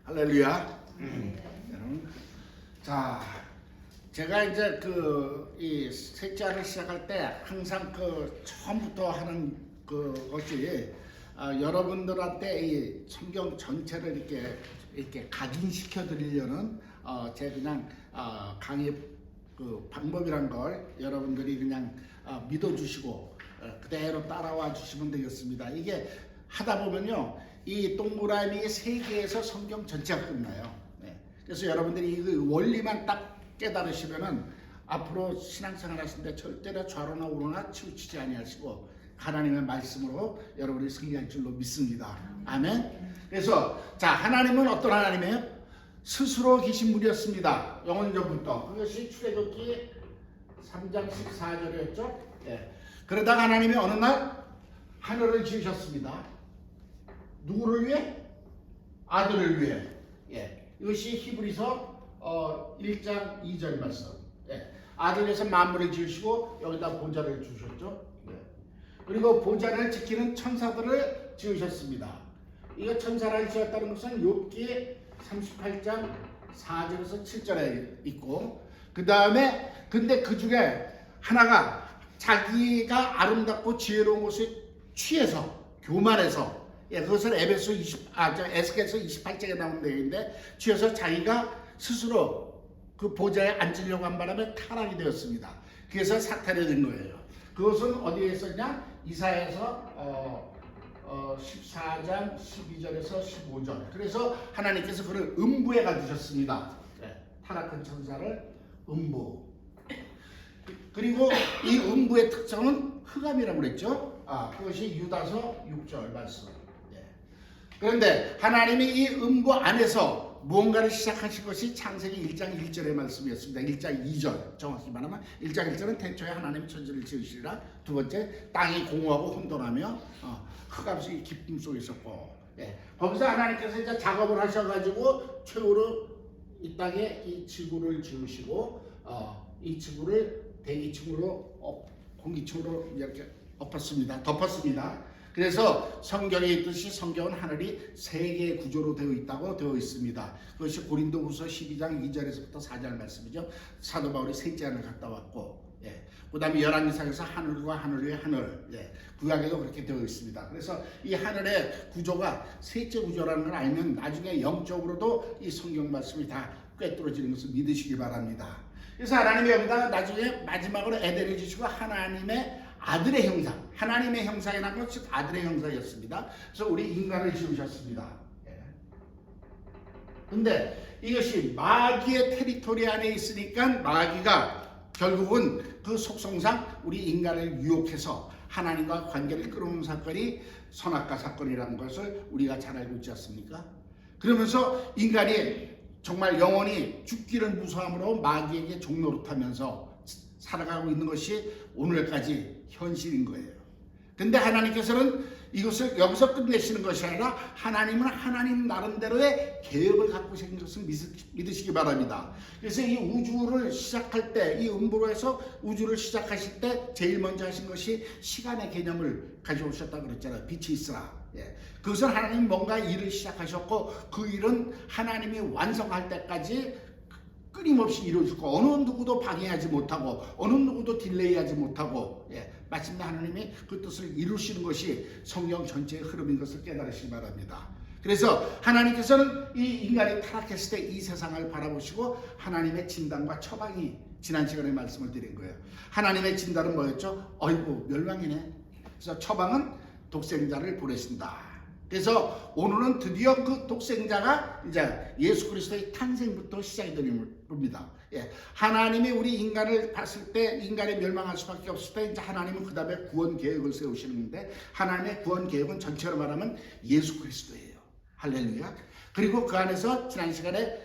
할렐루야. 여러분, 자, 제가 이제 이 셋째를 시작할 때 항상 처음부터 하는 것이 여러분들한테 이 성경 전체를 이렇게 각인시켜 드리려는 제 그냥 강의 방법이란 걸 여러분들이 그냥 믿어주시고 그대로 따라와 주시면 되겠습니다. 이게 하다 보면요, 이 동그라미 3개에서 성경 전체가 끝나요. 그래서 여러분들이 이 원리만 딱 깨달으시면은 앞으로 신앙생활 하실 때 절대로 좌로나 우로나 치우치지 아니하시고 하나님의 말씀으로 여러분이 승리할 줄로 믿습니다. 아멘. 그래서 자, 하나님은 어떤 하나님이에요? 스스로 계신 분이었습니다. 영원전부터. 그것이 출애굽기 3장 14절이었죠. 그러다가 하나님이 어느 날 하늘을 지으셨습니다. 누구를 위해? 아들을 위해. 이것이 히브리서 1장 2절 말씀. 아들을 위해서 만물을 지으시고 여기다 보좌를 주셨죠. 그리고 보좌를 지키는 천사들을 지으셨습니다. 이거 천사를 지었다는 것은 욥기 38장 4절에서 7절에 있고, 그 다음에 근데 그 중에 하나가 자기가 아름답고 지혜로운 것에 취해서 교만해서, 그것을 에스겔서 28장에 나오는 내용인데, 취해서 자기가 스스로 그 보좌에 앉으려고 한 바람에 타락이 되었습니다. 그래서 사탄이 된 거예요. 그것은 어디에 있었냐? 이사야서 14장 12절에서 15절. 그래서 하나님께서 그를 음부에 가두셨습니다. 타락한 천사를 음부. 그리고 이 음부의 특성은 흑암이라고 그랬죠. 그것이 유다서 6절 말씀. 그런데 하나님이 이 음부 안에서 무언가를 시작하신 것이 창세기 1장 1절의 말씀이었습니다. 1장 2절 정확히 말하면 1장 1절은 태초에 하나님이 천지를 지으시리라. 두 번째, 땅이 공허하고 혼돈하며 흑암이 기쁨 속에 있었고, 거기서 하나님께서 이제 작업을 하셔가지고 최후로 이 땅에 이 지구를 지으시고 이 지구를 대기층으로 공기층으로 이렇게 덮었습니다. 그래서 성경에 있듯이 성경은 하늘이 3개의 구조로 되어 있다고 되어 있습니다. 그것이 고린도후서 12장 2절에서부터 4절 말씀이죠. 사도 바울이 셋째 하늘 갔다 왔고, 그 다음에 열왕기상에서 하늘과 하늘 위에 하늘, 구약에도 그렇게 되어 있습니다. 그래서 이 하늘의 구조가 셋째 구조라는 걸 알면 나중에 영적으로도 이 성경 말씀이 다 꿰뚫어지는 것을 믿으시기 바랍니다. 그래서 하나님이 여기다 나중에 마지막으로 에덴을 지시고 하나님의 아들의 형상, 하나님의 형상이라는 것이 아들의 형상이었습니다. 그래서 우리 인간을 지으셨습니다. 근데 이것이 마귀의 테리토리 안에 있으니까 마귀가 결국은 그 속성상 우리 인간을 유혹해서 하나님과 관계를 끊어놓은 사건이 선악과 사건이라는 것을 우리가 잘 알고 있지 않습니까? 그러면서 인간이 정말 영원히 죽기를 무서함으로 마귀에게 종노릇하면서 살아가고 있는 것이 오늘까지 현실인 거예요. 근데 하나님께서는 이것을 여기서 끝내시는 것이 아니라 하나님은 하나님 나름대로의 계획을 갖고 계신 것을 믿으시기 바랍니다. 그래서 이 우주를 시작할 때, 이 음부로에서 우주를 시작하실 때 제일 먼저 하신 것이 시간의 개념을 가져오셨다고 그랬잖아요. 빛이 있으라. 그것은 하나님이 뭔가 일을 시작하셨고 그 일은 하나님이 완성할 때까지 끊임없이 이루어질 거, 어느 누구도 방해하지 못하고 어느 누구도 딜레이하지 못하고, 마침내 하나님이 그 뜻을 이루시는 것이 성경 전체의 흐름인 것을 깨달으시기 바랍니다. 그래서 하나님께서는 이 인간이 타락했을 때 이 세상을 바라보시고 하나님의 진단과 처방이 지난 시간에 말씀을 드린 거예요. 하나님의 진단은 뭐였죠? 어이구 멸망이네. 그래서 처방은 독생자를 보내신다. 그래서 오늘은 드디어 그 독생자가 이제 예수 그리스도의 탄생부터 시작이 되는 겁니다. 하나님이 우리 인간을 봤을 때 인간이 멸망할 수밖에 없을 때 이제 하나님은 그 다음에 구원 계획을 세우시는데 하나님의 구원 계획은 전체로 말하면 예수 그리스도예요. 할렐루야. 그리고 그 안에서 지난 시간에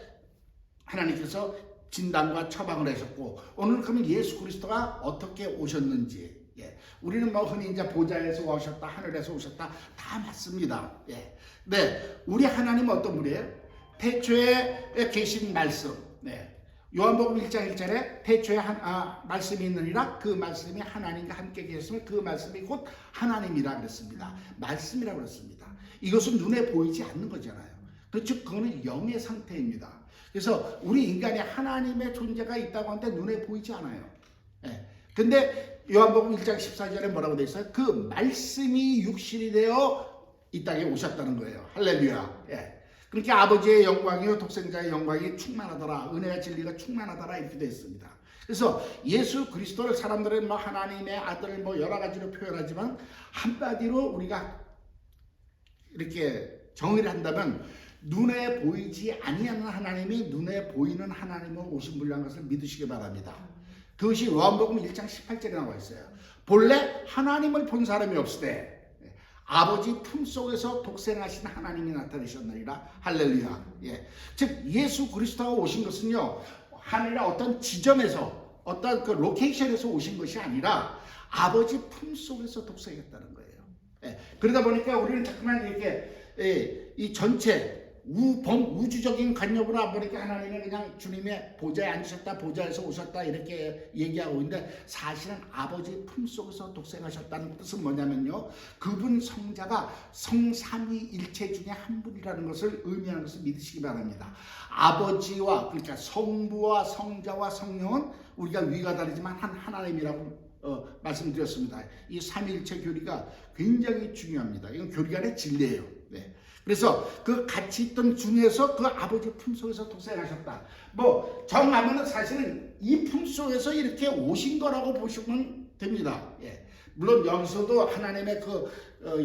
하나님께서 진단과 처방을 하셨고 오늘 그러면 예수 그리스도가 어떻게 오셨는지, 우리는 뭐 흔히 이제 보좌에서 오셨다, 하늘에서 오셨다 다 맞습니다. 네, 우리 하나님은 어떤 분이에요? 태초에 계신 말씀. 요한복음 1장 1절에 태초에 말씀이 있느니라 그 말씀이 하나님과 함께 계셨으면 그 말씀이 곧 하나님이라 그랬습니다. 말씀이라고 그랬습니다. 이것은 눈에 보이지 않는 거잖아요. 즉 그거는 영의 상태입니다. 그래서 우리 인간이 하나님의 존재가 있다고 하는데 눈에 보이지 않아요. 예. 근데 요한복음 1장 14절에 뭐라고 돼 있어요? 그 말씀이 육신이 되어 이 땅에 오셨다는 거예요. 할렐루야. 예. 그렇게 아버지의 영광이요 독생자의 영광이 충만하더라. 은혜와 진리가 충만하더라 이렇게 되어 있습니다. 그래서 예수 그리스도를 사람들은 뭐 하나님의 아들 뭐 여러 가지로 표현하지만 한마디로 우리가 이렇게 정의를 한다면 눈에 보이지 아니하는 하나님이 눈에 보이는 하나님으로 오신 분이라는 것을 믿으시기 바랍니다. 그것이 요한복음 1장 18절에 나와 있어요. 본래 하나님을 본 사람이 없으되 아버지 품속에서 독생하신 하나님이 나타나셨느니라. 할렐루야. 예. 즉 예수 그리스도가 오신 것은요 하늘의 어떤 지점에서 어떤 그 로케이션에서 오신 것이 아니라 아버지 품속에서 독생했다는 거예요. 예. 그러다 보니까 우리는 자꾸만 이렇게 이 전체 우주적인 관념으로 안 보니까 하나님은 그냥 주님의 보좌에 앉으셨다, 보좌에서 오셨다 이렇게 얘기하고 있는데 사실은 아버지 품속에서 독생하셨다는 뜻은 뭐냐면요, 그분 성자가 성삼위일체 중에 한 분이라는 것을 의미하는 것을 믿으시기 바랍니다. 아버지와 그러니까 성부와 성자와 성령은 우리가 위가 다르지만 한 하나님이라고 말씀드렸습니다. 이 삼위일체 교리가 굉장히 중요합니다. 이건 교리 간의 진리예요. 네. 그래서 그 같이 있던 중에서 그 아버지 품속에서 독생하셨다. 뭐 정하면은 사실은 이 품속에서 이렇게 오신 거라고 보시면 됩니다. 예. 물론 여기서도 하나님의 그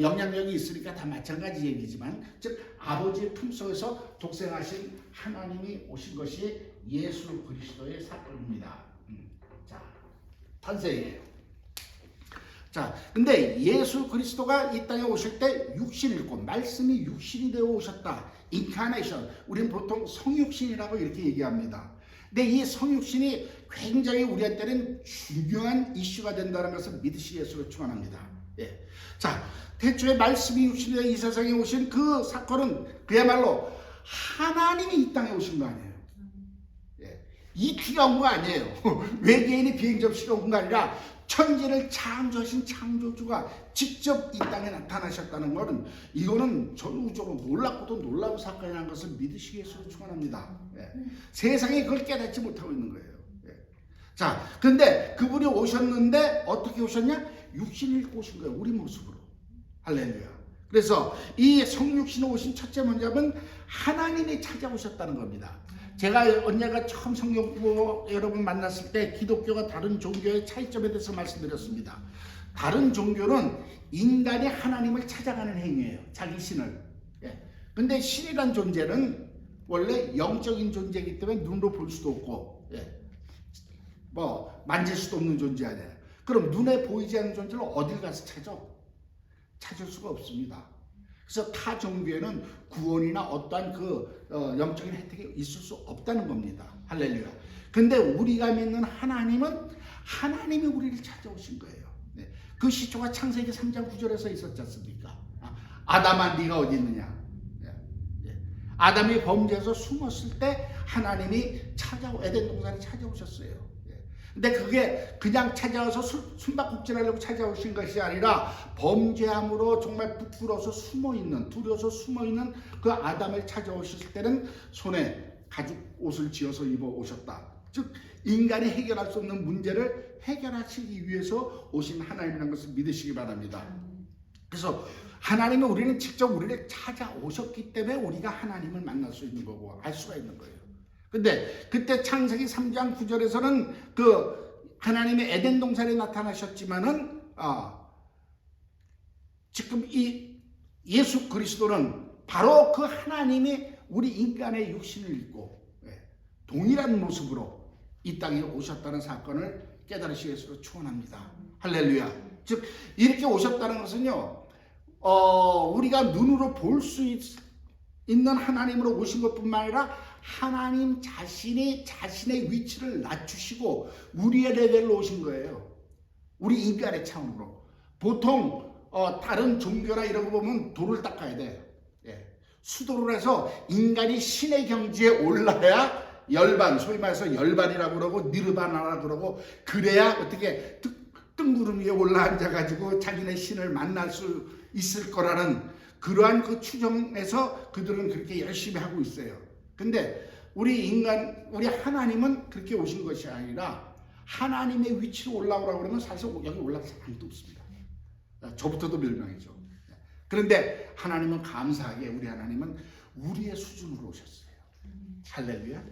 영향력이 있으니까 다 마찬가지 얘기지만, 즉 아버지 품속에서 독생하신 하나님이 오신 것이 예수 그리스도의 사건입니다. 자, 탄생이에요. 자, 근데 예수 그리스도가 이 땅에 오실 때 육신을 입고 말씀이 육신이 되어 오셨다. 인카네이션. 우리는 보통 성육신이라고 이렇게 얘기합니다. 근데 이 성육신이 굉장히 우리한테는 중요한 이슈가 된다는 것을 믿으시기 위해서 축원합니다. 예. 자, 태초에 말씀이 육신이 되어 이 세상에 오신 그 사건은 그야말로 하나님이 이 땅에 오신 거 아니에요. 예. 이티가 온 거 아니에요. 외계인이 비행 접시가 온 거 아니라 천지를 창조하신 창조주가 직접 이 땅에 나타나셨다는 것은, 이거는 전 우주로 놀랍고도 놀라운 사건이라는 것을 믿으시기 위해서 축원합니다. 예. 세상이 그걸 깨닫지 못하고 있는 거예요. 예. 자, 근데 그분이 오셨는데 어떻게 오셨냐? 육신을 입고 오신 거예요. 우리 모습으로. 할렐루야. 그래서 이 성육신에 오신 첫째 문제는 하나님이 찾아오셨다는 겁니다. 제가 언제가 처음 성경 공부 여러분 만났을 때 기독교가 다른 종교의 차이점에 대해서 말씀드렸습니다. 다른 종교는 인간이 하나님을 찾아가는 행위예요. 자기 신을. 예. 근데 신이란 존재는 원래 영적인 존재이기 때문에 눈으로 볼 수도 없고, 예. 뭐 만질 수도 없는 존재 아니에요. 그럼 눈에 보이지 않는 존재를 어딜 가서 찾아? 찾을 수가 없습니다. 그래서 타 종교에는 구원이나 어떠한 그 영적인 혜택이 있을 수 없다는 겁니다. 할렐루야. 근데 우리가 믿는 하나님은 하나님이 우리를 찾아오신 거예요. 네. 그 시초가 창세기 3장 9절에서 있었지 않습니까? 아담아 네가 어디 있느냐. 네. 네. 아담이 범죄해서 숨었을 때 하나님이 에덴 동산에 찾아오셨어요. 근데 그게 그냥 찾아와서 숨바꼭질하려고 찾아오신 것이 아니라 범죄함으로 정말 부끄러워서 숨어있는, 두려워서 숨어있는 그 아담을 찾아오셨을 때는 손에 가죽 옷을 지어서 입어 오셨다. 즉 인간이 해결할 수 없는 문제를 해결하시기 위해서 오신 하나님이라는 것을 믿으시기 바랍니다. 그래서 하나님은 우리는 직접 우리를 찾아오셨기 때문에 우리가 하나님을 만날 수 있는 거고 알 수가 있는 거예요. 근데 그때 창세기 3장 9절에서는 그 하나님의 에덴 동산에 나타나셨지만은 지금 이 예수 그리스도는 바로 그 하나님이 우리 인간의 육신을 입고 동일한 모습으로 이 땅에 오셨다는 사건을 깨달으시기 위해서 축원합니다. 할렐루야. 즉 이렇게 오셨다는 것은요, 우리가 눈으로 볼 수 있는 하나님으로 오신 것뿐만 아니라 하나님 자신이 자신의 위치를 낮추시고 우리의 레벨로 오신 거예요. 우리 인간의 차원으로. 보통 다른 종교나 이런 거 보면 돌을 닦아야 돼요. 예. 수도를 해서 인간이 신의 경지에 올라야 열반, 소위 말해서 열반이라고 그러고 니르바나라고 그러고, 그래야 어떻게 뜬구름 위에 올라앉아가지고 자기네 신을 만날 수 있을 거라는 그러한 그 추정에서 그들은 그렇게 열심히 하고 있어요. 근데 우리 하나님은 그렇게 오신 것이 아니라 하나님의 위치로 올라오라고 그러면 사실 여기 올라갈 사람도 없습니다. 저부터도 멸망이죠. 그런데 하나님은 감사하게 우리 하나님은 우리의 수준으로 오셨어요. 할렐루야.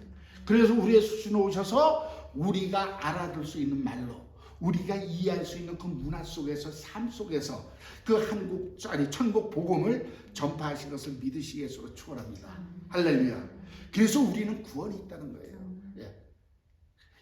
그래서 우리의 수준으로 오셔서 우리가 알아들 수 있는 말로, 우리가 이해할 수 있는 그 문화 속에서, 삶 속에서 그 천국 복음을 전파하신 것을 믿으시기 위해서 축원합니다. 할렐루야. 그래서 우리는 구원이 있다는 거예요. 예.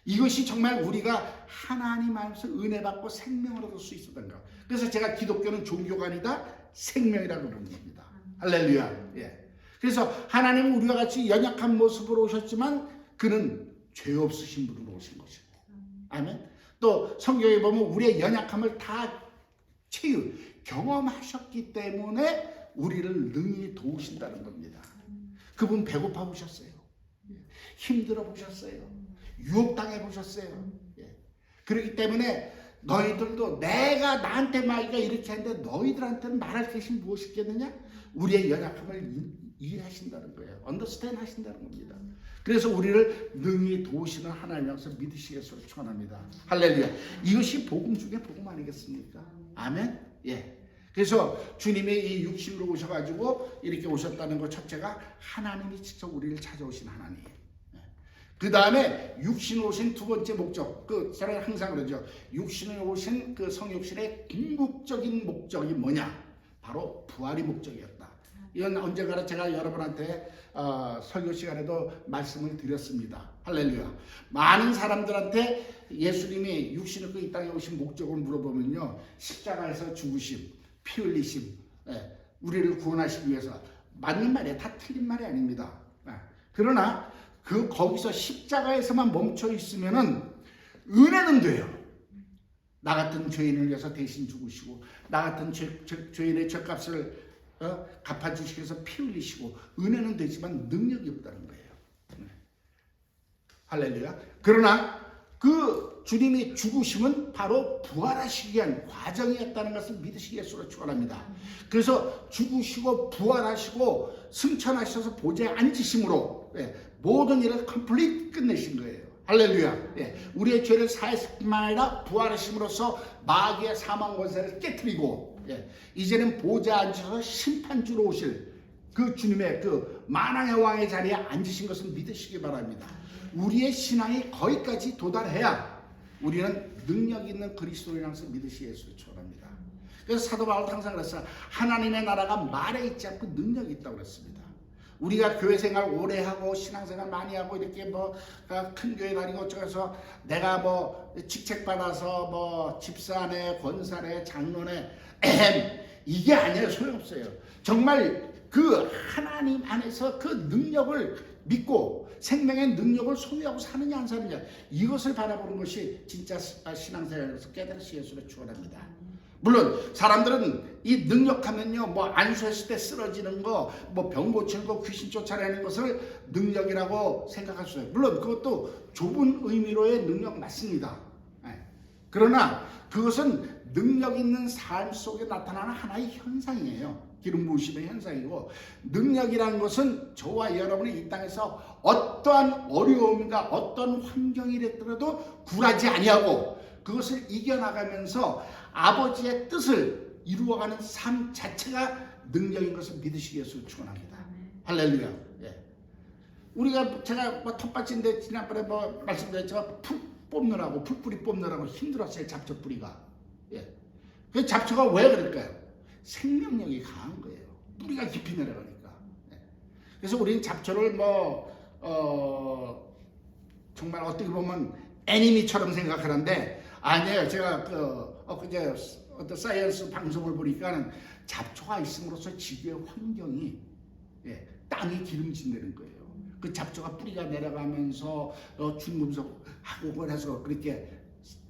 이것이 정말 우리가 하나님 안에서 은혜 받고 생명을 얻을 수 있었던 거. 그래서 제가 기독교는 종교가 아니다 생명이라고 그러는 겁니다. 할렐루야. 예. 그래서 하나님은 우리와 같이 연약한 모습으로 오셨지만 그는 죄 없으신 분으로 오신 것이고, 아멘. 또 성경에 보면 우리의 연약함을 다 경험하셨기 때문에 우리를 능히 도우신다는 겁니다. 그분 배고파 보셨어요. 힘들어 보셨어요. 유혹당해 보셨어요. 그렇기 때문에 너희들도 내가 나한테 말이가 이렇게 하는데 너희들한테는 말할 것이 무엇이 있겠느냐? 우리의 연약함을 이해하신다는 거예요. 언더스탠드 하신다는 겁니다. 그래서 우리를 능히 도우시는 하나님 앞에서 믿으시겠소를 축원합니다. 할렐루야. 이것이 복음 중에 복음 아니겠습니까? 아멘. 예. 그래서 주님이 이 육신으로 오셔가지고 이렇게 오셨다는 것 첫째가 하나님이 직접 우리를 찾아오신 하나님. 그 다음에 육신으로 오신 두 번째 목적, 저는 항상 그러죠. 육신으로 오신 그 성육신의 궁극적인 목적이 뭐냐? 바로 부활이 목적이었다. 이건 언젠가 제가 여러분한테 설교 시간에도 말씀을 드렸습니다. 할렐루야. 많은 사람들한테 예수님이 육신을 이 땅에 오신 목적을 물어보면요, 십자가에서 죽으심, 피 흘리심, 우리를 구원하시기 위해서. 맞는 말이에요. 다 틀린 말이 아닙니다. 그러나 거기서 십자가에서만 멈춰 있으면은 은혜는 돼요. 나 같은 죄인을 위해서 대신 죽으시고, 나 같은 죄인의 죄값을 갚아주시기 위해서 피 흘리시고, 은혜는 되지만 능력이 없다는 거예요. 할렐루야. 그러나 그 주님이 죽으심은 바로 부활하시기 위한 과정이었다는 것을 믿으시기 위해서 축원합니다. 그래서 죽으시고 부활하시고 승천하셔서 보좌에 앉으심으로 모든 일을 컴플릿 끝내신 거예요. 할렐루야. 우리의 죄를 사했을 뿐만 아니라 부활하심으로써 마귀의 사망 권세를 깨뜨리고, 이제는 보좌에 앉아서 심판주로 오실 그 주님의 그 만왕의 왕의 자리에 앉으신 것을 믿으시기 바랍니다. 우리의 신앙이 거기까지 도달해야 우리는 능력 있는 그리스도인으로서 믿으시기 위해서 축원합니다. 그래서 사도 바울은 항상 그랬어요. 하나님의 나라가 말에 있지 않고 능력이 있다고 그랬습니다. 우리가 교회 생활 오래 하고 신앙생활 많이 하고 이렇게 큰 교회 다니고 어쩌고해서 내가 직책 받아서 집사네, 권사네, 장로네 이게 아니에요. 소용없어요. 정말 그 하나님 안에서 그 능력을 믿고 생명의 능력을 소유하고 사느냐 안 사느냐, 이것을 바라보는 것이 진짜 신앙생활에서 깨달으시 예수를 축원합니다. 물론 사람들은 이 능력하면요, 안수했을 때 쓰러지는 거, 병 고치는 거, 귀신 쫓아내는 것을 능력이라고 생각할 수 있어요. 물론 그것도 좁은 의미로의 능력 맞습니다. 그러나 그것은 능력 있는 삶 속에 나타나는 하나의 현상이에요. 기름 부으심의 현상이고, 능력이라는 것은 저와 여러분이 이 땅에서 어떠한 어려움과 어떤 환경이 됐더라도 굴하지 아니하고 그것을 이겨나가면서 아버지의 뜻을 이루어가는 삶 자체가 능력인 것을 믿으시기 위해서 축원합니다. 할렐루야. 제가 텃밭인데 지난번에 말씀드렸지만 풀뿌리 뽑느라고 힘들었어요. 잡초 뿌리가. 그 잡초가 왜 그럴까요? 생명력이 강한 거예요. 뿌리가 깊이 내려가니까. 그래서 우리는 잡초를 정말 어떻게 보면 애니미처럼 생각하는데 아니에요. 제가 엊그제 어떤 사이언스 방송을 보니까 잡초가 있음으로써 지구의 환경이, 땅이 기름진다는 거예요. 그 잡초가 뿌리가 내려가면서 중금속하고 그래서 그렇게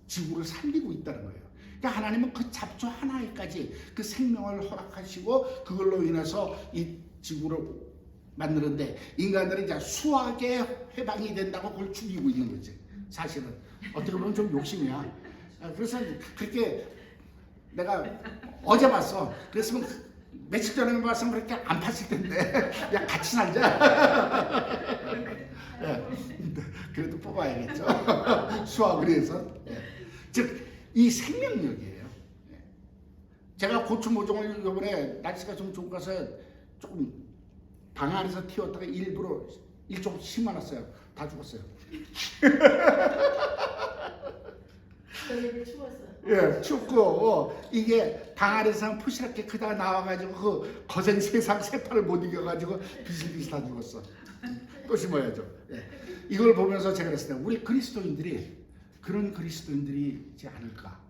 지구를 살리고 있다는 거예요. 그러니까 하나님은 그 잡초 하나에까지 그 생명을 허락하시고 그걸로 인해서 이 지구를 만드는데, 인간들이 이제 수학의 해방이 된다고 그걸 죽이고 있는 거지. 사실은 어떻게 보면 좀 욕심이야. 그래서 그렇게 내가 어제 봤어. 그랬으면 며칠 전에 봤으면 그렇게 안 팠을 텐데 야 같이 살자. 예, 그래도 뽑아야겠죠. 수학을 해서. 예. 즉 이 생명력이에요. 예. 제가 고추 모종을 이번에 날씨가 좀 좋고 가서 조금 방 안에서 키웠다가 일부러 일종 심어놨어요. 다 죽었어요. 저녁에 추웠어. 예, 춥고 이게 방 안에서 푸시럽게 크다가 나와가지고 그 거센 세상 세파를 못 이겨가지고 비실비실 다 죽었어. 또 심어야죠. 예. 이걸 보면서 제가 그랬을 때 우리 그리스도인들이 그런 그리스도인들이지 않을까.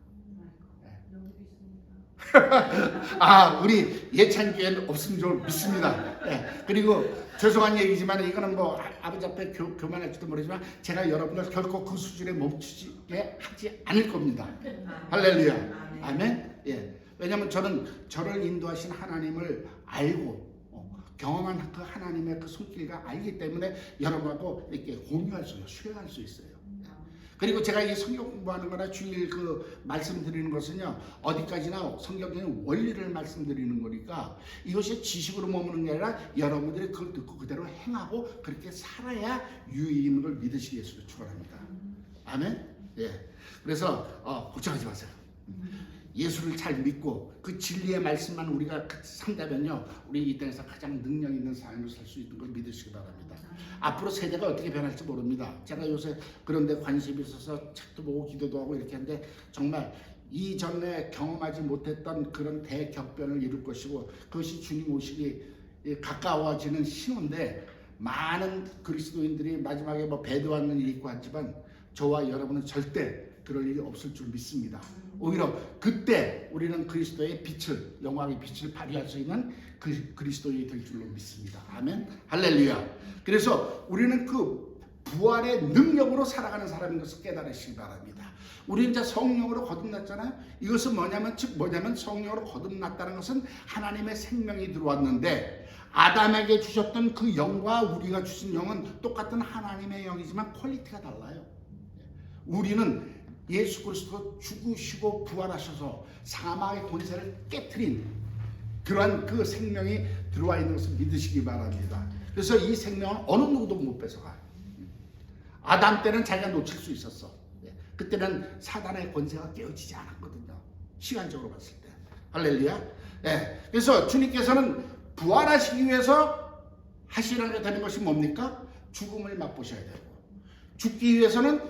아, 우리 예찬교회는 없으면 좀 믿습니다. 예. 그리고 죄송한 얘기지만 이거는 뭐 아버지 앞에 교만할지도 모르지만 제가 여러분들 결코 그 수준에 멈추게 하지 않을 겁니다. 할렐루야. 아멘. 예. 왜냐하면 저는 저를 인도하신 하나님을 알고 경험한 그 하나님의 그 손길과 알기 때문에 여러분하고 이렇게 공유할 수 있어요. 수행할 수 있어요. 그리고 제가 이 성경 공부하는 거나 주일 그 말씀드리는 것은요, 어디까지나 성경적인 원리를 말씀드리는 거니까 이것이 지식으로 머무는 게 아니라 여러분들이 그걸 듣고 그대로 행하고 그렇게 살아야 유익 있는 걸 믿으시기 위해서 축원합니다. 아멘? 예. 그래서 걱정하지 마세요. 예수를 잘 믿고 그 진리의 말씀만 우리가 산다면요, 우리 이 땅에서 가장 능력 있는 삶을 살 수 있는 걸 믿으시기 바랍니다. 앞으로 세대가 어떻게 변할지 모릅니다. 제가 요새 그런 데 관심이 있어서 책도 보고 기도도 하고 이렇게 하는데 정말 이전에 경험하지 못했던 그런 대격변을 이룰 것이고 그것이 주님 오시기 가까워지는 신호인데 많은 그리스도인들이 마지막에 뭐 배도하는 일이 있고 하지만 저와 여러분은 절대 그럴 일이 없을 줄 믿습니다. 오히려 그때 우리는 그리스도의 빛을, 영광의 빛을 발휘할 수 있는 그리스도인이 될 줄로 믿습니다. 아멘. 할렐루야. 그래서 우리는 그 부활의 능력으로 살아가는 사람인 것을 깨달으시기 바랍니다. 우리 이제 성령으로 거듭났잖아요. 이것은 뭐냐면 성령으로 거듭났다는 것은 하나님의 생명이 들어왔는데 아담에게 주셨던 그 영과 우리가 주신 영은 똑같은 하나님의 영이지만 퀄리티가 달라요. 우리는 예수 그리스도 죽으시고 부활하셔서 사망의 권세를 깨트린 그러한 그 생명이 들어와 있는 것을 믿으시기 바랍니다. 그래서 이 생명은 어느 누구도 못 뺏어가요. 아담 때는 자기가 놓칠 수 있었어. 그때는 사단의 권세가 깨어지지 않았거든요. 시간적으로 봤을 때. 할렐루야. 네. 그래서 주님께서는 부활하시기 위해서 하시려게 되는 것이 뭡니까? 죽음을 맛보셔야 되고 죽기 위해서는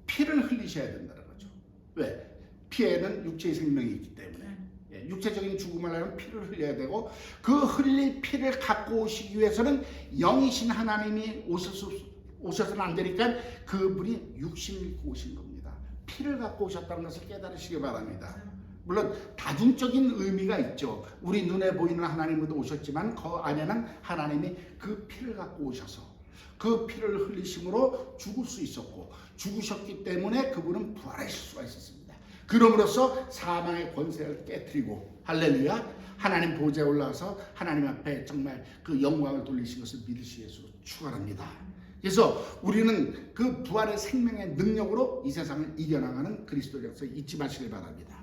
피를 흘리셔야 된다는 거죠. 왜? 피에는 육체의 생명이 있기 때문에 육체적인 죽음을 하려면 피를 흘려야 되고 그 흘릴 피를 갖고 오시기 위해서는 영이신 하나님이 오셔서는 안 되니까 그분이 육신을 입고 오신 겁니다. 피를 갖고 오셨다는 것을 깨달으시기 바랍니다. 물론 다중적인 의미가 있죠. 우리 눈에 보이는 하나님도 오셨지만 그 안에는 하나님이 그 피를 갖고 오셔서 그 피를 흘리심으로 죽을 수 있었고 죽으셨기 때문에 그분은 부활하실 수가 있었습니다. 그럼으로써 사망의 권세를 깨트리고 할렐루야 하나님 보좌에 올라와서 하나님 앞에 정말 그 영광을 돌리신 것을 믿으시기 위해서 축원합니다. 그래서 우리는 그 부활의 생명의 능력으로 이 세상을 이겨나가는 그리스도라서 잊지 마시길 바랍니다.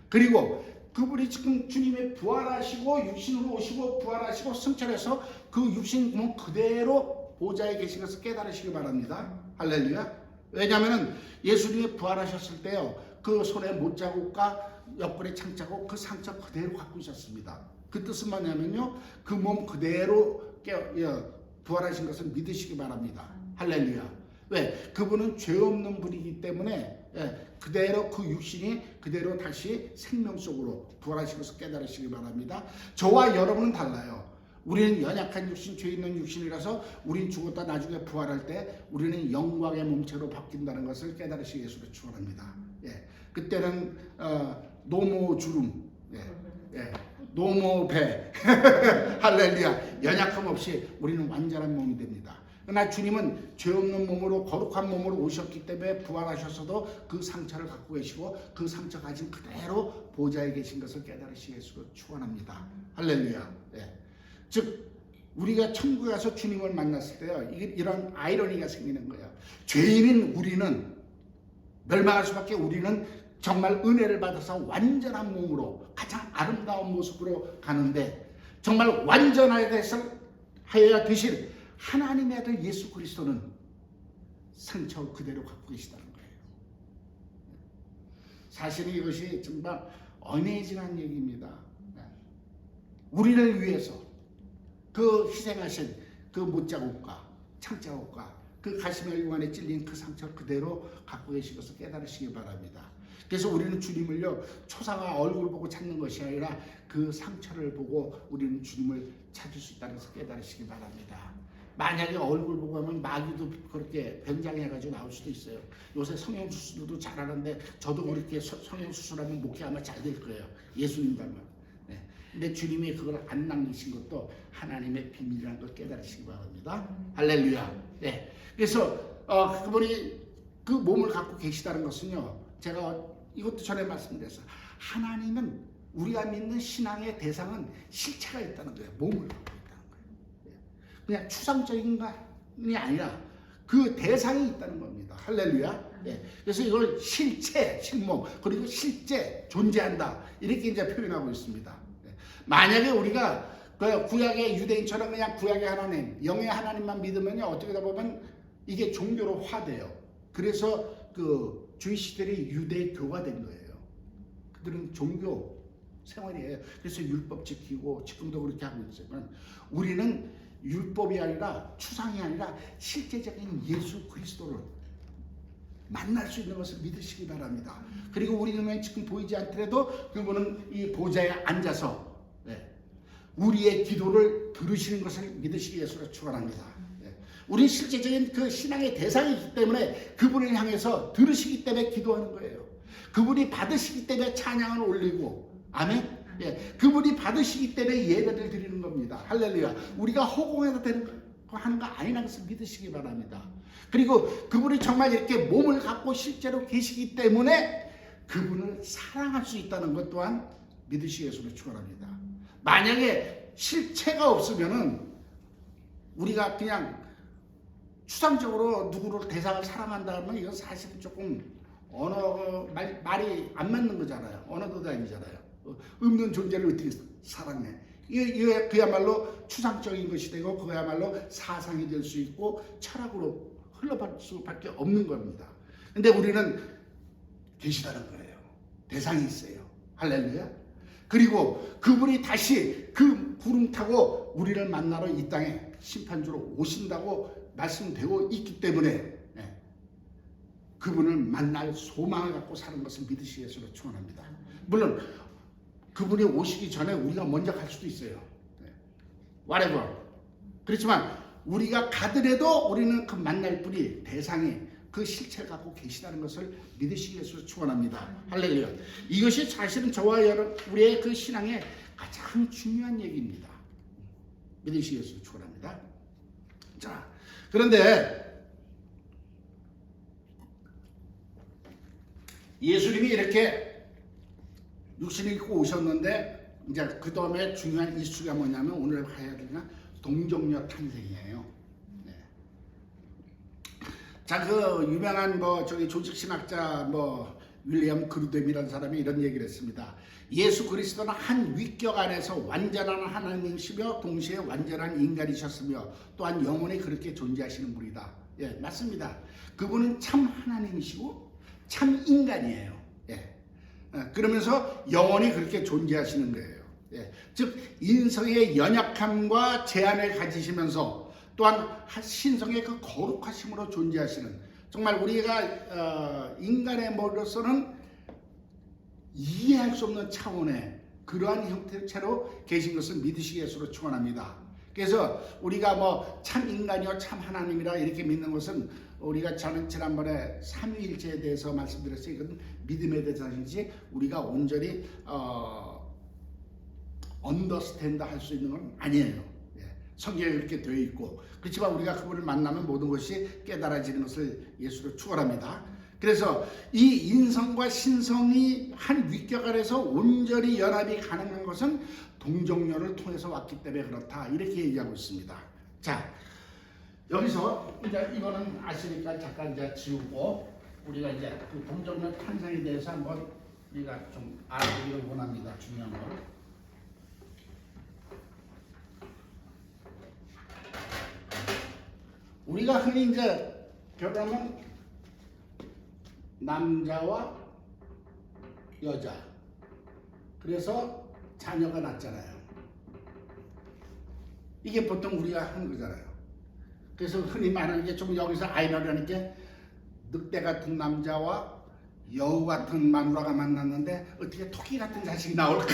그리고 그분이 지금 주님의 부활하시고 육신으로 오시고 부활하시고 승천해서 그 육신 몸 그대로 보좌에 계신 것을 깨달으시기 바랍니다. 할렐루야. 왜냐하면 예수님이 부활하셨을 때요, 그 손에 못자국과 옆구리에 창자국 그 상처 그대로 갖고 있었습니다. 그 뜻은 뭐냐면요, 그 몸 그대로 부활하신 것을 믿으시기 바랍니다. 할렐루야. 왜? 그분은 죄 없는 분이기 때문에 그대로 그 육신이 그대로 다시 생명 속으로 부활하신 것을 깨달으시기 바랍니다. 저와 여러분은 달라요. 우리는 연약한 육신, 죄 있는 육신이라서 우린 죽었다 나중에 부활할 때 우리는 영광의 몸체로 바뀐다는 것을 깨달으시기 위해서 축원합니다. 그때는 노모주름, 노모배, 할렐루야. 연약함 없이 우리는 완전한 몸이 됩니다. 그러나 주님은 죄 없는 몸으로 거룩한 몸으로 오셨기 때문에 부활하셔서도 그 상처를 갖고 계시고 그 상처 가진 그대로 보좌에 계신 것을 깨달으시기 위해서 축원합니다. 할렐루야. 즉 우리가 천국에 가서 주님을 만났을 때요, 이런 아이러니가 생기는 거예요. 죄인인 우리는 멸망할 수밖에, 우리는 정말 은혜를 받아서 완전한 몸으로 가장 아름다운 모습으로 가는데 정말 완전하여야 되실 하나님의 아들 예수 그리스도는 상처 그대로 갖고 계시다는 거예요. 사실은 이것이 정말 어메이징한 얘기입니다. 우리를 위해서 그 희생하신 그 못자국과 창자국과 그 가시멜 유관에 찔린 그 상처 그대로 갖고 계신 것을 깨달으시기 바랍니다. 그래서 우리는 주님을요, 초상화 얼굴 보고 찾는 것이 아니라 그 상처를 보고 우리는 주님을 찾을 수 있다는 것을 깨달으시기 바랍니다. 만약에 얼굴 보고 하면 마귀도 그렇게 변장해가지고 나올 수도 있어요. 요새 성형수술도 잘하는데 저도 그렇게 성형수술하면 목이 아마 잘 될 거예요. 예수님 닮아. 네. 근데 주님이 그걸 안 남기신 것도 하나님의 비밀이라는 걸 깨달으시기 바랍니다. 할렐루야. 네. 그래서 그분이 그 몸을 갖고 계시다는 것은요, 제가 이것도 전에 말씀드렸어요. 하나님은 우리가 믿는 신앙의 대상은 실체가 있다는 거예요. 몸을 갖고 있다는 거예요. 그냥 추상적인 것이 아니라 그 대상이 있다는 겁니다. 할렐루야. 네. 그래서 이걸 실체, 실몸, 그리고 실제 존재한다, 이렇게 이제 표현하고 있습니다. 네. 만약에 우리가 그 구약의 유대인처럼 그냥 구약의 하나님, 영의 하나님만 믿으면요, 어떻게 다 보면 이게 종교로 화돼요. 그래서 그 주이시들이 유대교가 된 거예요. 그들은 종교 생활이에요. 그래서 율법 지키고 지금도 그렇게 하고 있지만, 우리는 율법이 아니라 추상이 아니라 실제적인 예수 그리스도를 만날 수 있는 것을 믿으시기 바랍니다. 그리고 우리는 지금 보이지 않더라도 그분은 이 보좌에 앉아서 우리의 기도를 들으시는 것을 믿으시기 위해서 축원합니다. 우리 실제적인 그 신앙의 대상이기 때문에 그분을 향해서 들으시기 때문에 기도하는 거예요. 그분이 받으시기 때문에 찬양을 올리고, 아멘. 그분이 받으시기 때문에 예배를 드리는 겁니다. 할렐루야. 우리가 허공에서 되는 거 하는 거 아니라는 것을 믿으시기 바랍니다. 그리고 그분이 정말 이렇게 몸을 갖고 실제로 계시기 때문에 그분을 사랑할 수 있다는 것 또한 믿으시기 위해서 축원합니다. 만약에 실체가 없으면은 우리가 그냥 추상적으로 누구를 대상을 사랑한다면 이건 사실은 조금 말이 안 맞는 거잖아요. 언어도 아니잖아요. 없는 존재를 어떻게 사랑해? 이게 그야말로 추상적인 것이 되고 그야말로 사상이 될 수 있고 철학으로 흘러갈 수밖에 없는 겁니다. 근데 우리는 계시다는 거예요. 대상이 있어요. 할렐루야. 그리고 그분이 다시 그 구름 타고 우리를 만나러 이 땅에 심판주로 오신다고 말씀되고 있기 때문에 그분을 만날 소망을 갖고 사는 것을 믿으시기 위해서 축원합니다. 물론 그분이 오시기 전에 우리가 먼저 갈 수도 있어요. whatever. 그렇지만 우리가 가더라도 우리는 그 만날 분이 대상이 그 실체를 갖고 계시다는 것을 믿으시기 위해서 축원합니다. 할렐루야. 이것이 사실은 저와 우리의 그 신앙의 가장 중요한 얘기입니다. 믿으시기 위해서 축원합니다. 자, 그런데 예수님이 이렇게 육신을 입고 오셨는데, 이제 그 다음에 중요한 이슈가 뭐냐면 오늘 해야 되나 동정녀 탄생이에요. 네. 자, 그 유명한 조직 신학자 윌리엄 그루뎀이라는 사람이 이런 얘기를 했습니다. 예수 그리스도는 한 위격 안에서 완전한 하나님이시며 동시에 완전한 인간이셨으며 또한 영원히 그렇게 존재하시는 분이다. 예, 맞습니다. 그분은 참 하나님이시고 참 인간이에요. 예. 그러면서 영원히 그렇게 존재하시는 거예요. 예. 즉 인성의 연약함과 제한을 가지시면서 또한 신성의 그 거룩하심으로 존재하시는, 정말 우리가 인간의 머리로서는 이해할 수 없는 차원의 그러한 형태로 계신 것을 믿으시기 위해서 축원합니다. 그래서 우리가 참 인간이요 참 하나님이라 이렇게 믿는 것은, 우리가 저는 지난번에 삼위일체에 대해서 말씀드렸어요. 이건 믿음의 대상이지 우리가 온전히 언더스탠드 할 수 있는 건 아니에요. 성경에 그렇게 되어 있고, 그렇지만 우리가 그분을 만나면 모든 것이 깨달아지는 것을 예수로 축원합니다. 그래서 이 인성과 신성이 한 위격 아래서 온전히 연합이 가능한 것은 동정녀를 통해서 왔기 때문에 그렇다, 이렇게 얘기하고 있습니다. 자, 여기서 이제 이거는 아시니까 잠깐 이제 지우고, 우리가 이제 그 동정녀 탄생에 대해서 한번 우리가 좀 알아보기를 원합니다. 중요한 걸. 우리가 흔히 이제 결혼하면 남자와 여자, 그래서 자녀가 낳잖아요. 이게 보통 우리가 하는 거잖아요. 그래서 흔히 말하는 게 좀 여기서 아이러니한 게 늑대 같은 남자와 여우 같은 마누라가 만났는데 어떻게 토끼 같은 자식이 나올까?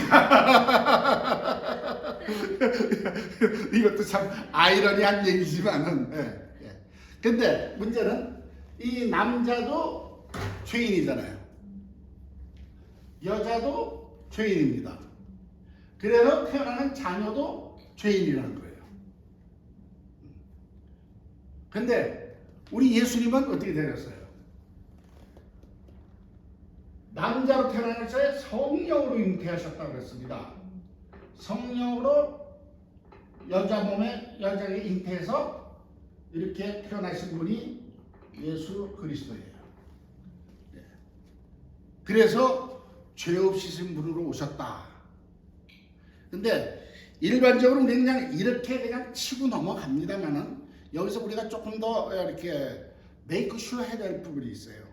이것도 참 아이러니한 얘기지만은, 예, 예. 근데 문제는 이 남자도 죄인이잖아요. 여자도 죄인입니다. 그래서 태어나는 자녀도 죄인이라는 거예요. 근데 우리 예수님은 어떻게 되셨어요? 남자로 태어나셔서 성령으로 잉태하셨다고 그랬습니다. 성령으로 여자 몸에 여자에게 잉태해서 이렇게 태어나신 분이 예수 그리스도예요. 그래서 죄 없이 신 분으로 오셨다. 근데 일반적으로 우리는 그냥 이렇게 그냥 치고 넘어갑니다만은 여기서 우리가 조금 더 이렇게 메이크 슈어 해야 될 부분이 있어요.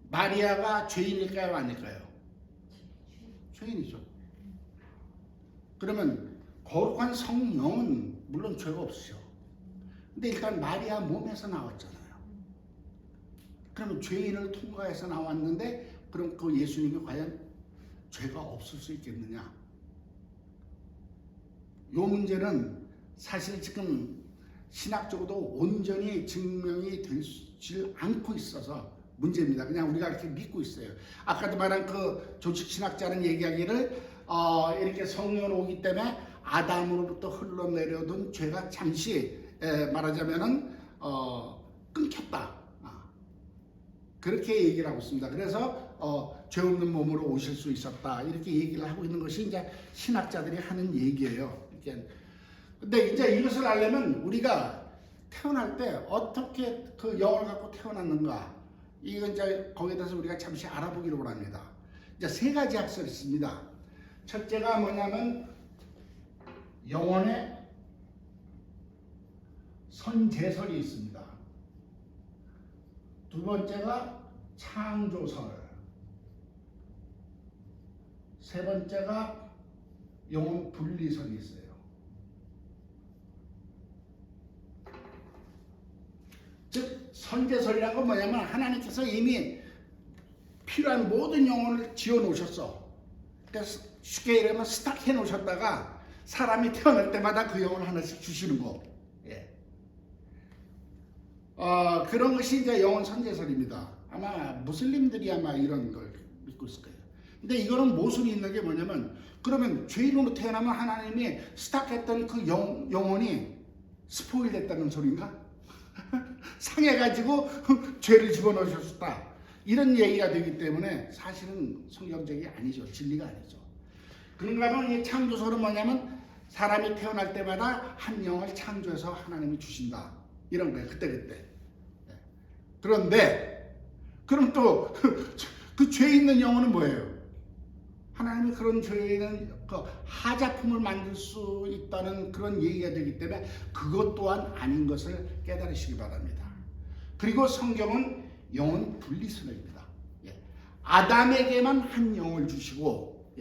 마리아가 죄인일까요, 아닐까요? 죄인이죠. 그러면 거룩한 성령은 물론 죄가 없으셔. 근데 일단 마리아 몸에서 나왔잖아요. 그러면 죄인을 통과해서 나왔는데 그럼 그 예수님이 과연 죄가 없을 수 있겠느냐? 이 문제는 사실 지금 신학적으로도 온전히 증명이 되지 않고 있어서 문제입니다. 그냥 우리가 이렇게 믿고 있어요. 아까도 말한 그 조직 신학자는 얘기하기를 이렇게 성령 오기 때문에 아담으로부터 흘러내려던 죄가 잠시 말하자면은 끊겼다. 그렇게 얘기를 하고 있습니다. 그래서 죄 없는 몸으로 오실 수 있었다. 이렇게 얘기를 하고 있는 것이 이제 신학자들이 하는 얘기예요. 근데 이제 이것을 알려면 우리가 태어날 때 어떻게 그 영을 갖고 태어났는가, 이건 이제 거기에 대해서 우리가 잠시 알아보기로 합니다. 이제 세 가지 학설이 있습니다. 첫째가 뭐냐면 영혼의 선제설이 있습니다. 두 번째가 창조설, 세 번째가 영혼 분리설이 있어요. 즉 선제설이라는 건 뭐냐면 하나님께서 이미 필요한 모든 영혼을 지어 놓으셨어. 그래서 쉽게 얘기하면 스탁 해 놓으셨다가 사람이 태어날 때마다 그 영혼을 하나씩 주시는 거. 예. 그런 것이 이제 영혼 선제설입니다. 아마 무슬림들이 아마 이런 걸 믿고 있을 거예요. 근데 이거는 모순이 있는 게 뭐냐면, 그러면 죄인으로 태어나면 하나님이 스탁했던 그 영혼이 스포일 됐다는 소리인가? 상해가지고 죄를 집어넣으셨다, 이런 얘기가 되기 때문에 사실은 성경적이 아니죠. 진리가 아니죠. 그런가 하면 이 창조설은 뭐냐면 사람이 태어날 때마다 한 영을 창조해서 하나님이 주신다, 이런 거예요. 그때. 그런데 그럼 또 그 죄 있는 영혼은 뭐예요? 하나님이 그런 죄에 있는 그 하자품을 만들 수 있다는 그런 얘기가 되기 때문에 그것 또한 아닌 것을 깨달으시기 바랍니다. 그리고 성경은 영혼 분리설입니다. 아담에게만 한 영을 주시고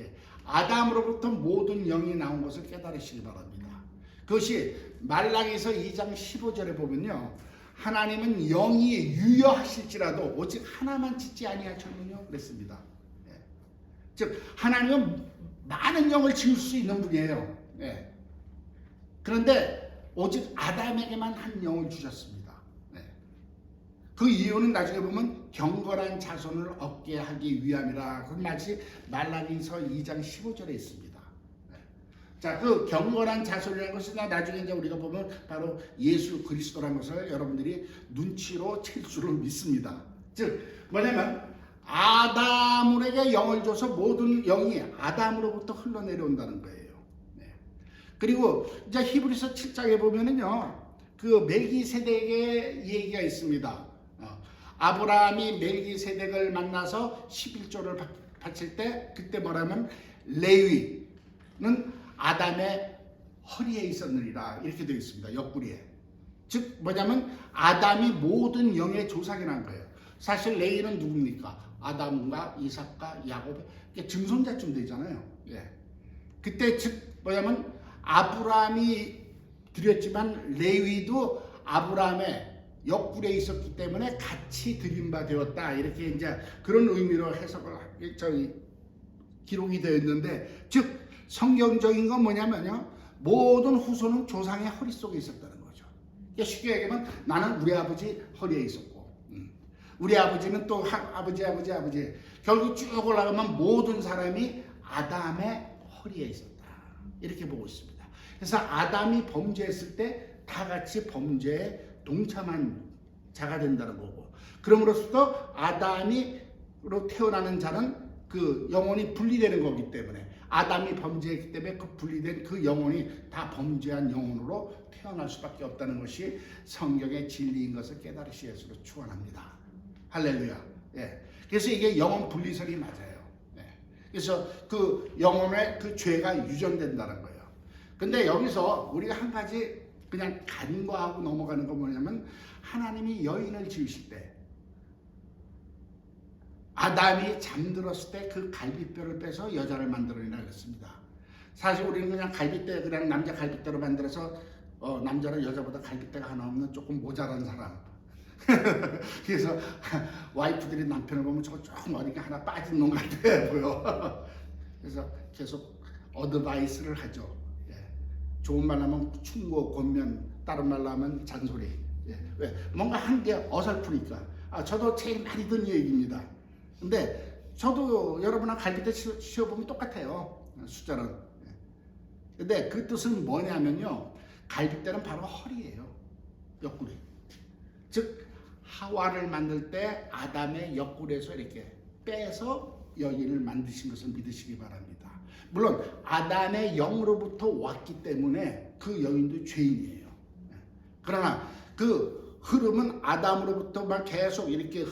아담으로부터 모든 영이 나온 것을 깨달으시기 바랍니다. 그것이 말라기서 2장 15절에 보면요, 하나님은 영이 유여하실지라도 오직 하나만 짓지 아니하셨느냐 그랬습니다. 즉 하나님은 많은 영을 지을 수 있는 분이에요. 그런데 오직 아담에게만 한 영을 주셨습니다. 그 이유는 나중에 보면 경건한 자손을 얻게 하기 위함이라, 그 말이 말라기서 2장 15절에 있습니다. 자, 그 경건한 자손이라는 것은 나중에 이제 우리가 보면 바로 예수 그리스도라는 것을 여러분들이 눈치로 챌 줄을 믿습니다. 즉 뭐냐면 아담에게 영을 줘서 모든 영이 아담으로부터 흘러내려온다는 거예요. 그리고 이제 히브리서 7장에 보면은요, 그 멜기세덱의 얘기가 있습니다. 아브라함이 멜기세덱을 만나서 11조를 바칠 때 그때 뭐라면 레위는 아담의 허리에 있었느니라 이렇게 되어 있습니다. 옆구리에. 즉 뭐냐면 아담이 모든 영의 조상이라는 거예요. 사실 레이는 누굽니까? 아담과 이삭과 야곱, 증손자쯤 되잖아요. 예. 그때 즉 뭐냐면 아브라함이 드렸지만 레위도 아브라함의 옆구리에 있었기 때문에 같이 드린 바 되었다. 이렇게 이제 그런 의미로 해석을 기록이 되어 있는데, 즉 성경적인 건 뭐냐면요, 모든 후손은 조상의 허리 속에 있었다는 거죠. 그러니까 쉽게 얘기하면 나는 우리 아버지 허리에 있었고, 우리 아버지는 또 아버지 결국 쭉 올라가면 모든 사람이 아담의 허리에 있었다. 이렇게 보고 있습니다. 그래서 아담이 범죄했을 때 다 같이 범죄에 동참한 자가 된다는 거고, 그럼으로써 아담이로 태어나는 자는 그 영혼이 분리되는 거기 때문에, 아담이 범죄했기 때문에 그 분리된 그 영혼이 다 범죄한 영혼으로 태어날 수밖에 없다는 것이 성경의 진리인 것을 깨달으시 예수로 축원합니다. 할렐루야. 예. 그래서 이게 영혼 분리설이 맞아요. 예. 그래서 그 영혼의 그 죄가 유전된다는 거예요. 근데 여기서 우리가 한 가지 그냥 간과하고 넘어가는 건 뭐냐면, 하나님이 여인을 지으실 때 아담이 잠들었을 때 그 갈비뼈를 빼서 여자를 만들어내라 그랬습니다. 사실 우리는 그냥 갈비뼈, 그냥 남자 갈비뼈로 만들어서 남자는 여자보다 갈비뼈가 하나 없는 조금 모자란 사람. 그래서 와이프들이 남편을 보면 저거 조금 어디가 하나 빠진 놈 같아 보여. 그래서 계속 어드바이스를 하죠. 예. 좋은 말 하면 충고, 권면, 다른 말로 하면 잔소리. 예. 왜? 뭔가 한 게 어설프니까. 저도 제일 많이 듣는 얘기입니다. 근데 저도 여러분하고 갈비뼈 씌워보면 똑같아요. 숫자는. 근데 그 뜻은 뭐냐면요, 갈비뼈는 바로 허리예요. 옆구리. 즉 하와를 만들 때 아담의 옆구리에서 이렇게 빼서 여인을 만드신 것을 믿으시기 바랍니다. 물론 아담의 영으로부터 왔기 때문에 그 여인도 죄인이에요. 그러나 그 흐름은 아담으로부터만 계속 이렇게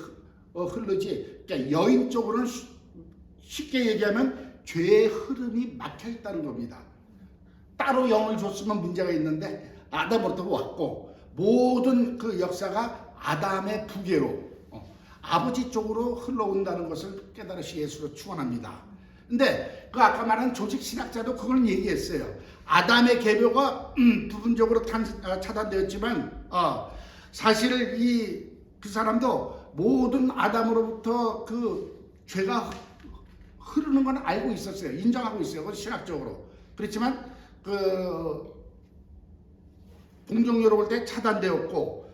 흐르지, 그러니까 여인 쪽으로는 쉽게 얘기하면 죄의 흐름이 막혀 있다는 겁니다. 따로 영을 줬으면 문제가 있는데 아담으로부터 왔고, 모든 그 역사가 아담의 부계로 아버지 쪽으로 흘러온다는 것을 깨달으시 예수로 축원합니다. 근데 그 아까 말한 조직 신학자도 그걸 얘기했어요. 아담의 계보가 부분적으로 차단되었지만 사실 그 사람도 모든 아담으로부터 그 죄가 흐르는 건 알고 있었어요. 인정하고 있어요. 그건 신학적으로. 그렇지만 그 공정료로 볼 때 차단되었고,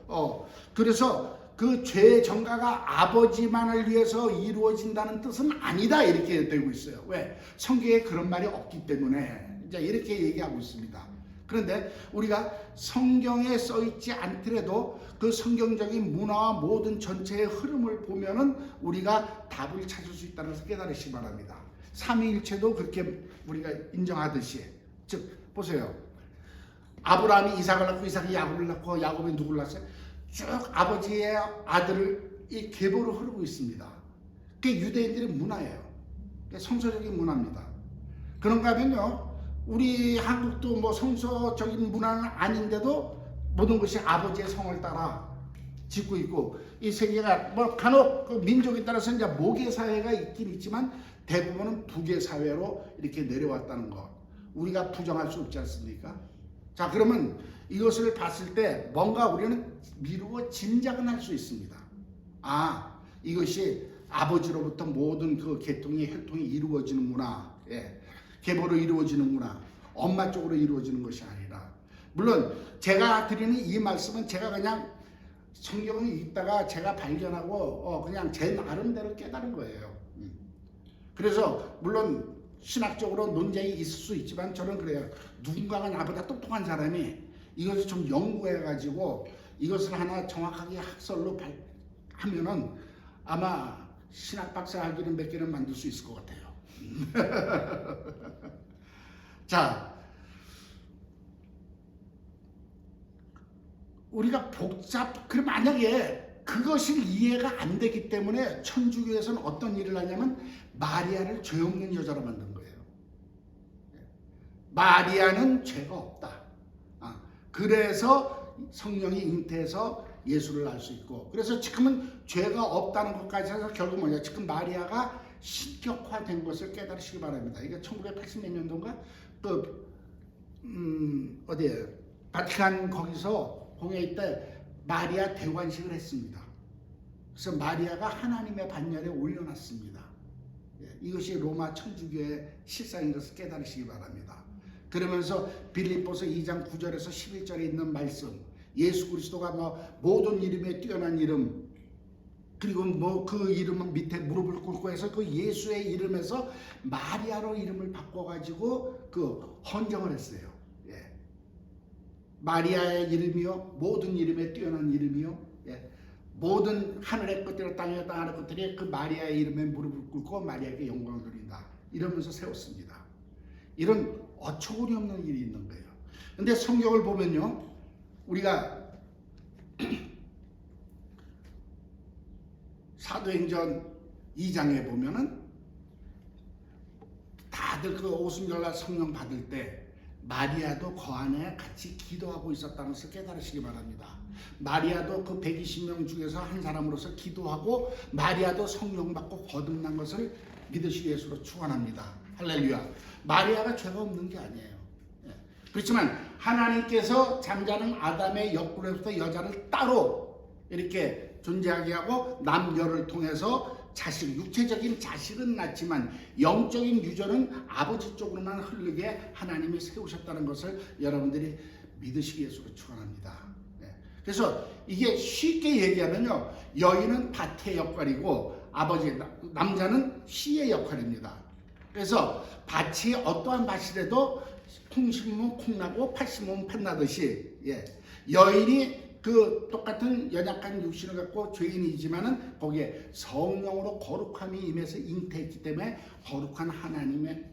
그래서 그 죄의 정가가 아버지만을 위해서 이루어진다는 뜻은 아니다, 이렇게 되고 있어요. 왜? 성경에 그런 말이 없기 때문에 이제 이렇게 얘기하고 있습니다. 그런데 우리가 성경에 써 있지 않더라도 그 성경적인 문화와 모든 전체의 흐름을 보면은 우리가 답을 찾을 수 있다는 것을 깨달으시기 바랍니다. 삼위일체도 그렇게 우리가 인정하듯이, 즉 보세요. 아브라함이 이삭을 낳고, 이삭이 야곱을 낳고, 야곱이 누구를 낳았어요? 쭉 아버지의 아들을 이 계보로 흐르고 있습니다. 그게 유대인들의 문화예요. 그게 성서적인 문화입니다. 그런가 하면요, 우리 한국도 뭐 성서적인 문화는 아닌데도 모든 것이 아버지의 성을 따라 짓고 있고, 이 세계가 뭐 간혹 그 민족에 따라서 이제 모계 사회가 있긴 있지만 대부분은 부계 사회로 이렇게 내려왔다는 거, 우리가 부정할 수 없지 않습니까? 자, 그러면 이것을 봤을 때 뭔가 우리는 미루고 짐작은 할 수 있습니다. 이것이 아버지로부터 모든 그 계통이 혈통이 이루어지는구나. 예. 계보로 이루어지는구나. 엄마 쪽으로 이루어지는 것이 아니라. 물론 제가 드리는 이 말씀은 제가 그냥 성경을 읽다가 제가 발견하고 그냥 제 나름대로 깨달은 거예요. 그래서 물론 신학적으로 논쟁이 있을 수 있지만 저는 그래요. 누군가가 나보다 똑똑한 사람이 이것을 좀 연구해가지고 이것을 하나 정확하게 학설로 하면은 아마 신학 박사 학위는 몇 개는 만들 수 있을 것 같아요. 자, 우리가 그럼 만약에 그것이 이해가 안 되기 때문에 천주교에서는 어떤 일을 하냐면 마리아를 죄 없는 여자로 만든 거예요. 마리아는 죄가 없다. 그래서 성령이 잉태해서 예수를 알 수 있고, 그래서 지금은 죄가 없다는 것까지 해서 결국 뭐냐, 지금 마리아가 신격화된 것을 깨달으시기 바랍니다. 이게 1980 몇 년도인가 어디에 바티칸 거기서 공회의 때 마리아 대관식을 했습니다. 그래서 마리아가 하나님의 반열에 올려놨습니다. 이것이 로마 천주교의 실상인 것을 깨달으시기 바랍니다. 그러면서 빌립보서 2장 9절에서 11절에 있는 말씀, 예수 그리스도가 모든 이름에 뛰어난 이름, 그리고 그 이름은 밑에 무릎을 꿇고 해서 그 예수의 이름에서 마리아로 이름을 바꿔가지고 그 헌정을 했어요. 마리아의 이름이요, 모든 이름에 뛰어난 이름이요, 모든 하늘의 것들과 땅의 땅 아래 것들이 그 마리아의 이름에 무릎을 꿇고 마리아에게 영광을 돌린다 이러면서 세웠습니다. 이런 어처구니 없는 일이 있는 거예요. 근데 성경을 보면요, 우리가 사도행전 2장에 보면은 다들 그 오순절날 성령 받을 때 마리아도 그 안에 같이 기도하고 있었다는 것을 깨달으시기 바랍니다. 마리아도 그 120명 중에서 한 사람으로서 기도하고 마리아도 성령 받고 거듭난 것을 믿으시기 위해서 축원합니다. 할렐루야. 마리아가 죄가 없는 게 아니에요. 그렇지만 하나님께서 잠자는 아담의 옆구리에서부터 여자를 따로 이렇게 존재하게 하고 남녀를 통해서 자식, 육체적인 자식은 낳지만 영적인 유전은 아버지 쪽으로만 흐르게 하나님이 세우셨다는 것을 여러분들이 믿으시기 위해서 축원합니다. 그래서 이게 쉽게 얘기하면요, 여인은 밭의 역할이고 아버지, 남자는 씨의 역할입니다. 그래서 밭이 어떠한 밭이라도 콩 심으면 콩 나고 팥 심으면 팥 나듯이, 여인이 그 똑같은 연약한 육신을 갖고 죄인이지만은 거기에 성령으로 거룩함이 임해서 잉태했기 때문에 거룩한 하나님의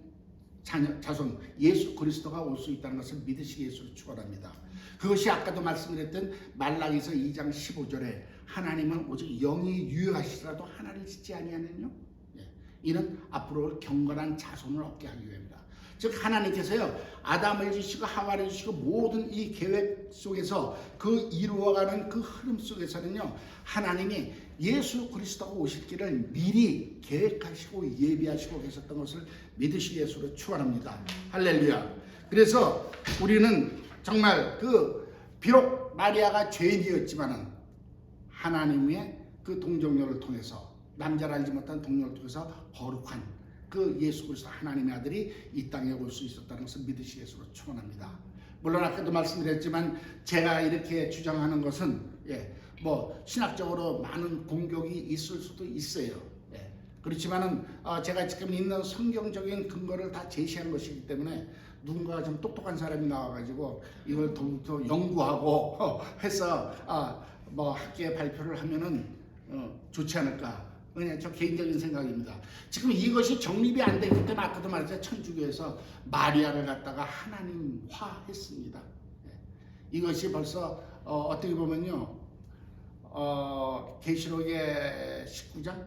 자손 예수 그리스도가 올 수 있다는 것을 믿으시기 위해서 축원합니다. 그것이 아까도 말씀드렸던 말라기서 2장 15절에 하나님은 오직 영이 유효하시더라도 하나를 짓지 아니하느뇨. 이는 앞으로 올 경건한 자손을 얻게 하기 위함이다. 즉 하나님께서요, 아담을 주시고 하와를 주시고 모든 이 계획 속에서 그 이루어가는 그 흐름 속에서는요, 하나님이 예수 그리스도가 오실 길을 미리 계획하시고 예비하시고 계셨던 것을 믿으시기 위해서 축원합니다. 할렐루야. 그래서 우리는 정말 비록 마리아가 죄인이었지만은 하나님의 그 동정녀를 통해서, 남자를 알지 못한 동정녀를 통해서 거룩한 그 예수 그리스도 하나님의 아들이 이 땅에 올 수 있었다는 것을 믿으시기 위해서 축원합니다. 물론 아까도 말씀드렸지만 제가 이렇게 주장하는 것은 신학적으로 많은 공격이 있을 수도 있어요. 그렇지만은 제가 지금 있는 성경적인 근거를 다 제시한 것이기 때문에 누군가가 좀 똑똑한 사람이 나와가지고 이걸 더욱더 연구하고 해서 학계 발표를 하면은 좋지 않을까. 그냥 저 개인적인 생각입니다. 지금 이것이 정립이 안 되기 때문에 아까도 말했죠, 천주교에서 마리아를 갖다가 하나님화했습니다. 이것이 벌써 어떻게 보면요, 계시록의 19장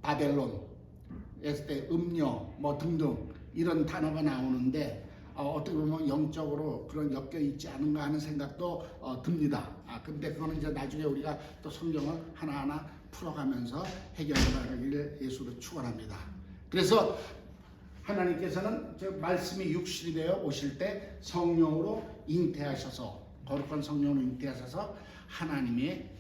바벨론 했을 때 음녀 등등 이런 단어가 나오는데 어떻게 보면 영적으로 그런 엮여 있지 않은가 하는 생각도 듭니다. 근데 그거는 이제 나중에 우리가 또 성경을 하나하나 풀어가면서 해결하기를 예수로 축원합니다. 그래서 하나님께서는 저 말씀이 육신이 되어 오실 때 성령으로 잉태하셔서, 거룩한 성령으로 잉태하셔서 하나님의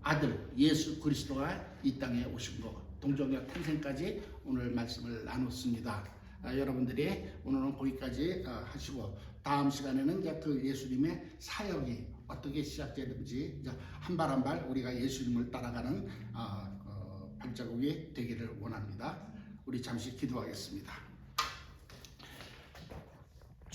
아들 예수 그리스도가 이 땅에 오신 것, 동정녀 탄생까지 오늘 말씀을 나눴습니다. 여러분들이 오늘은 거기까지 하시고 다음 시간에는 이제 그 예수님의 사역이 어떻게 시작되는지 한 발 한 발 우리가 예수님을 따라가는 발자국이 되기를 원합니다. 우리 잠시 기도하겠습니다.